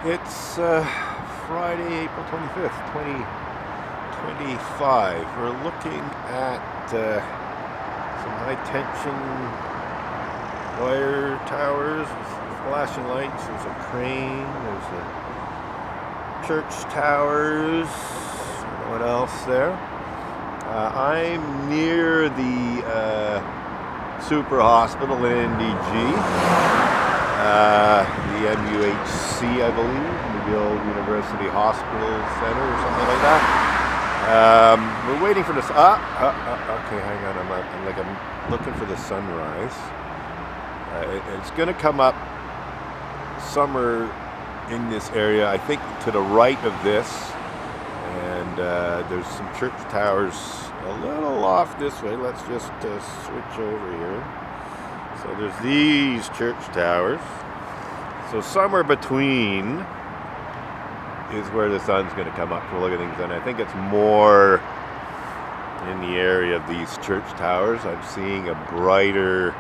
It's Friday, April 25th, 2025. We're looking at some high tension wire towers with flashing lights. There's a crane, there's a church towers. I don't know what else there. I'm near the super hospital in NDG. The MUHC, I believe, McGill University Hospital Center or something like that. We're waiting for this. Okay, hang on. I'm looking for the sunrise. It's going to come up somewhere in this area, I think, to the right of this. And there's some church towers a little off this way. Let's just switch over here. So there's these church towers. So somewhere between is where the sun's going to come up to look at things. And I think it's more in the area of these church towers. I'm seeing a brighter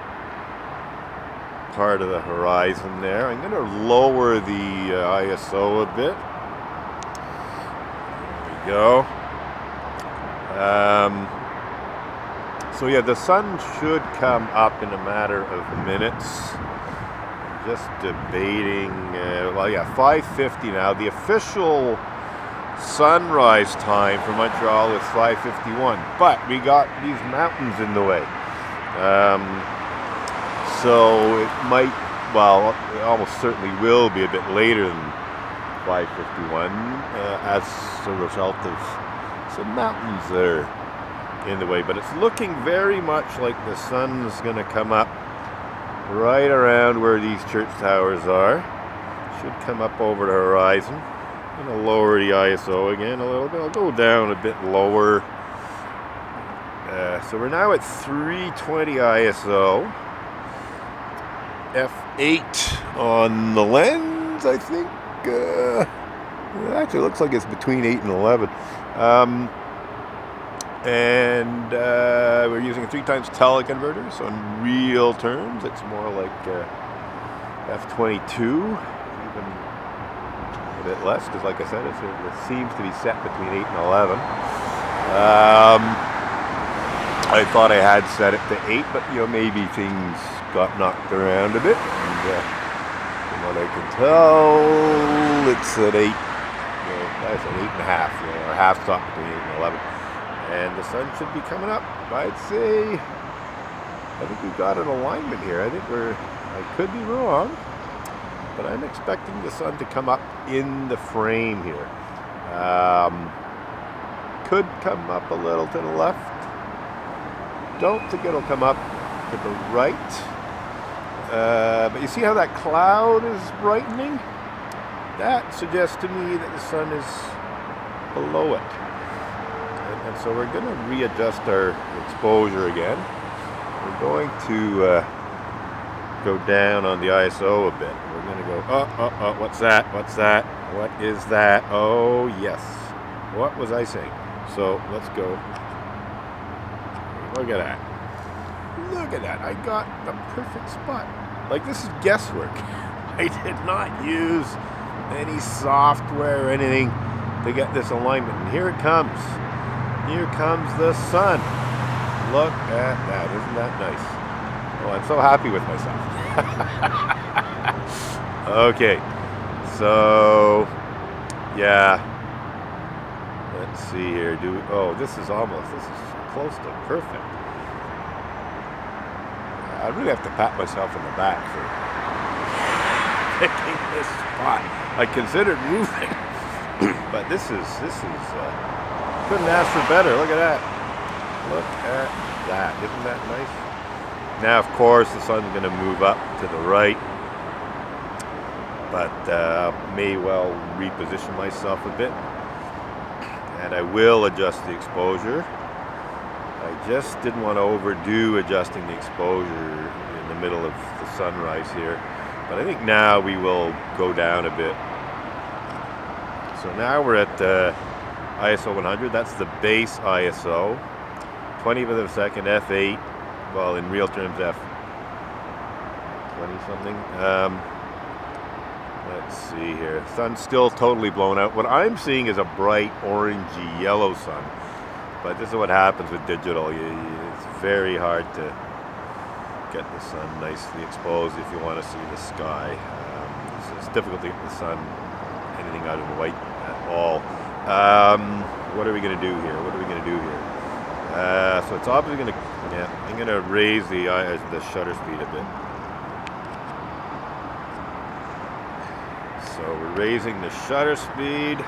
part of the horizon there. I'm going to lower the ISO a bit. There we go. So yeah, the sun should come up in a matter of minutes. Just debating, 5:50 now. The official sunrise time for Montreal is 5:51, but we got these mountains in the way. So it might, it almost certainly will be a bit later than 5:51 as a result of some mountains that are in the way, but it's looking very much like the sun's going to come up right around where these church towers are. Should come up over the horizon. I'm going to lower the ISO again a little bit. I'll go down a bit lower. So we're now at 320 ISO. F8 on the lens, I think. It actually looks like it's between 8 and 11. And we're using a 3x teleconverter, so in real terms it's more like F22, even a bit less, because like I said, it seems to be set between 8 and 11. I thought I had set it to 8, but maybe things got knocked around a bit, and from what I can tell, it's at 8, that's at 8.5, or half stop between 8 and 11. And the sun should be coming up. I think we've got an alignment here. I could be wrong, but I'm expecting the sun to come up in the frame here. Could come up a little to the left. Don't think it'll come up to the right. But you see how that cloud is brightening? That suggests to me that the sun is below it. And so we're going to readjust our exposure again. We're going to go down on the ISO a bit. We're going to go, what's that? What's that? What is that? Oh, yes. What was I saying? So let's go. Look at that. Look at that. I got the perfect spot. Like, this is guesswork. I did not use any software or anything to get this alignment. And here it comes. Here comes the sun. Look at that. Isn't that nice? Oh, I'm so happy with myself. Okay. So, yeah. Let's see here. This is close to perfect. I really have to pat myself on the back for picking this spot. I considered moving, but this is couldn't ask for better. Look at that. Look at that. Isn't that nice? Now, of course, the sun's going to move up to the right, but may well reposition myself a bit, and I will adjust the exposure. I just didn't want to overdo adjusting the exposure in the middle of the sunrise here, but I think now we will go down a bit. So now we're at ISO 100, that's the base ISO, 20th of a second, F8, well, in real terms F20 something. Let's see here. Sun's still totally blown out. What I'm seeing is a bright orangey yellow sun. But this is what happens with digital. It's very hard to get the sun nicely exposed if you want to see the sky. It's difficult to get the sun, anything out of white at all. What are we going to do here? So it's obviously going to, I'm going to raise the shutter speed a bit. So we're raising the shutter speed to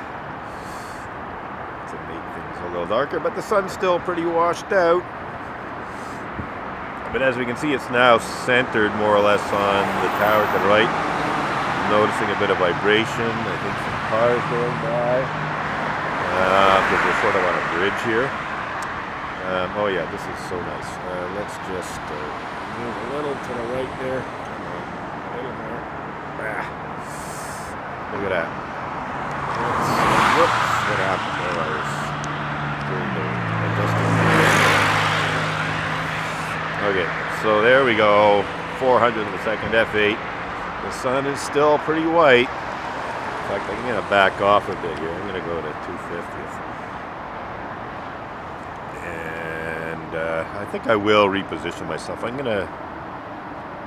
make things a little darker, but the sun's still pretty washed out. But as we can see, it's now centered more or less on the tower to the right. I'm noticing a bit of vibration. I think some cars going by. Because we're sort of on a bridge here. Oh yeah, this is so nice. Let's just move a little to the right there. Come on, a little more. Look at that. Whoops, what happened there? I was doing the adjustment. Okay, so there we go. 400 of a second F8. The sun is still pretty white. In fact, I'm going to back off a bit here. I'm going to go to 250th. And I think I will reposition myself. I'm going to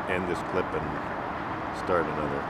end this clip and start another.